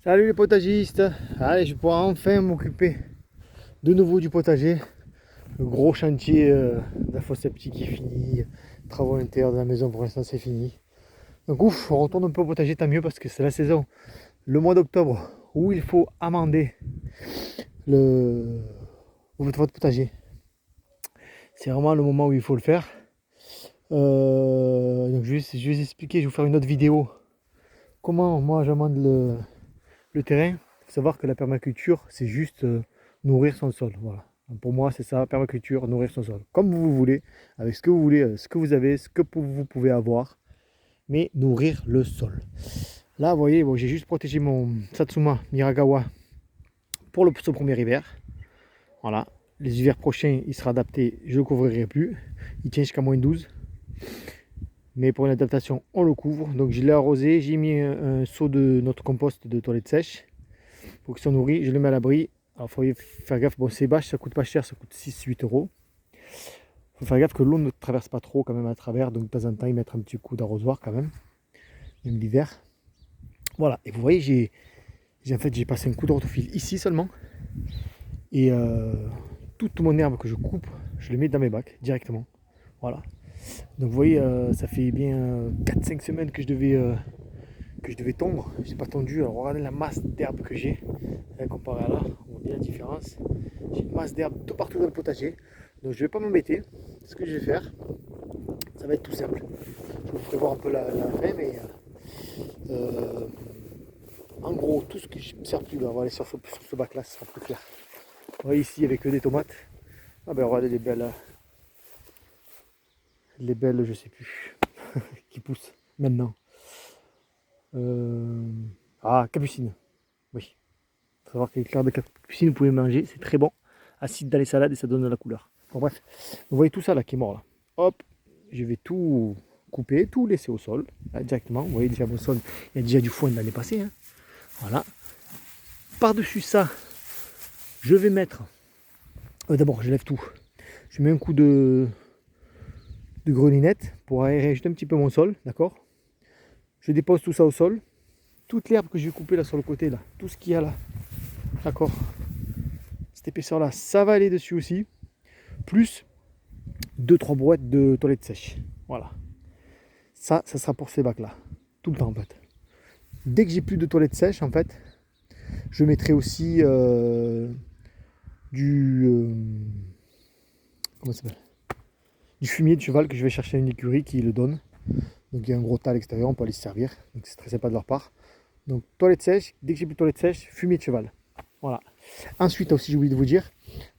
Salut les potagistes. Allez, je pourrai enfin m'occuper de nouveau du potager. Le gros chantier de la fosse septique est fini. Travaux intérieurs de la maison pour l'instant c'est fini. Donc ouf, on retourne un peu au potager, tant mieux parce que c'est la saison, le mois d'octobre, où il faut amender votre potager. C'est vraiment le moment où il faut le faire. Donc je vais vous expliquer, je vais vous faire une autre vidéo. Comment moi j'amende le terrain. Il faut savoir que la permaculture, c'est juste nourrir son sol. Voilà. Donc pour moi, c'est ça, permaculture, nourrir son sol. Comme vous voulez, avec ce que vous voulez, ce que vous avez, ce que vous pouvez avoir, mais nourrir le sol. Là, vous voyez, bon, j'ai juste protégé mon Satsuma Miragawa pour ce premier hiver. Voilà. Les hivers prochains, il sera adapté, je ne le couvrirai plus. Il tient jusqu'à -12. Mais pour une adaptation, on le couvre. Donc je l'ai arrosé, j'ai mis un seau de notre compost de toilette sèche pour qu'il soit nourri. Je le mets à l'abri. Alors il faut faire gaffe, bon ces bâches ça coûte pas cher, ça coûte 6-8 euros. Il faut faire gaffe que l'eau ne traverse pas trop quand même à travers, donc de temps en temps y mettre un petit coup d'arrosoir quand même l'hiver. Voilà, et vous voyez j'ai passé un coup de rotofil ici seulement. Et toute mon herbe que je coupe, je le mets dans mes bacs directement. Voilà. Donc vous voyez, ça fait bien 4-5 semaines que je devais tondre. Je n'ai pas tondu. Alors regardez la masse d'herbe que j'ai. Comparé à là, on voit bien la différence. J'ai une masse d'herbe tout partout dans le potager. Donc je ne vais pas m'embêter. Ce que je vais faire, ça va être tout simple. Je vous ferai voir un peu la fin, mais en gros, tout ce qui ne me sert plus, là, on va aller sur ce bac là, ce sera plus clair. Vous voyez ici avec des tomates. Ah ben regardez les belles, je sais plus, qui poussent maintenant. Capucine. Oui. Il faut savoir que l'éclair de capucine, vous pouvez manger, c'est très bon. Acide dans les salades et ça donne de la couleur. Bon bref, vous voyez tout ça là qui est mort là. Hop, je vais tout couper, tout laisser au sol, là, directement. Vous voyez déjà mon sol, il y a déjà du foin de l'année passée. Hein. Voilà. Par-dessus ça, je vais mettre... D'abord, je lève tout. Je mets un coup de grelinette pour aérer juste un petit peu mon sol, d'accord. Je dépose tout ça au sol. Toute l'herbe que je vais couper là sur le côté, là, tout ce qu'il y a là, d'accord, cette épaisseur là, ça va aller dessus aussi, plus 2-3 brouettes de toilettes sèches. Voilà, ça sera pour ces bacs là, tout le temps en fait. Dès que j'ai plus de toilettes sèches en fait, je mettrai aussi comment ça s'appelle, du fumier de cheval que je vais chercher à une écurie qui le donne. Donc il y a un gros tas à l'extérieur, on peut aller se servir, donc c'est très sympa de leur part. Donc toilette sèche, dès que j'ai plus de toilette sèche, fumier de cheval. Voilà. Ensuite aussi j'ai oublié de vous dire,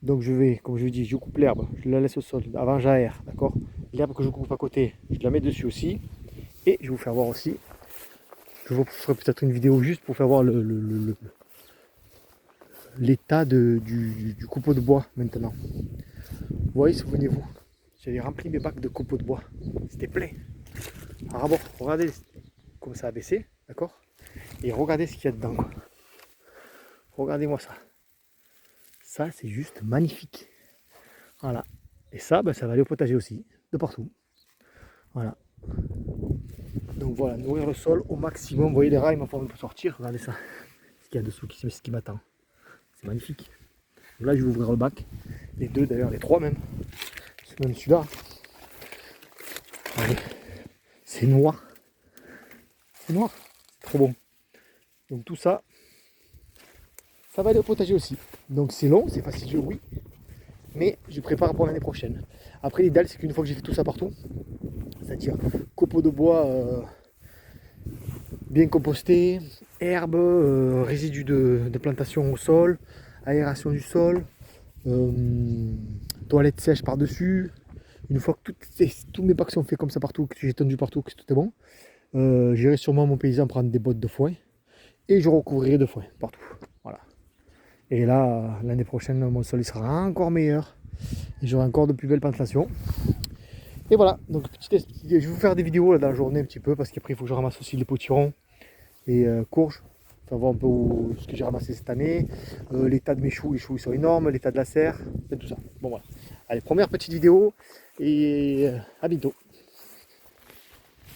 donc je vais, comme je vous dis, je coupe l'herbe, je la laisse au sol, avant j'aère, d'accord. L'herbe que je coupe à côté, je la mets dessus aussi. Et je vais vous faire voir aussi, je vous ferai peut-être une vidéo juste pour faire voir l'état du copeau de bois maintenant. Vous voyez, souvenez-vous, j'avais rempli mes bacs de copeaux de bois, c'était plein. Alors d'abord, regardez comme ça a baissé, d'accord. Et regardez ce qu'il y a dedans. Regardez-moi ça. Ça, c'est juste magnifique. Voilà. Et ça, ben, ça va aller au potager aussi, de partout. Voilà. Donc voilà, nourrir le sol au maximum. Vous voyez les rails, ma forme peut sortir. Regardez ça. Ce qu'il y a dessous, ce qui m'attend. C'est magnifique. Là, je vais ouvrir le bac. Les deux d'ailleurs, les trois même. C'est même celui-là. C'est noir. C'est noir. C'est trop bon. Donc tout ça, ça va aller au potager aussi. Donc c'est long, c'est facile, oui. Mais je prépare pour l'année prochaine. Après, l'idéal, c'est qu'une fois que j'ai fait tout ça partout, c'est-à-dire copeaux de bois bien compostés, herbes, résidus de plantation au sol, aération du sol, toilettes sèches par-dessus. Une fois que tous mes bacs sont faits comme ça partout, que j'ai tendu partout, que tout est bon, j'irai sûrement mon paysan prendre des bottes de foin et je recouvrirai de foin partout. Voilà. Et là, l'année prochaine, mon sol il sera encore meilleur et j'aurai encore de plus belles plantations. Et voilà, donc je vais vous faire des vidéos là, dans la journée un petit peu parce qu'après il faut que je ramasse aussi les potirons et courges. Faire voir un peu ce que j'ai ramassé cette année, l'état de mes choux, les choux ils sont énormes, l'état de la serre, et tout ça. Bon voilà. Allez, première petite vidéo et à bientôt.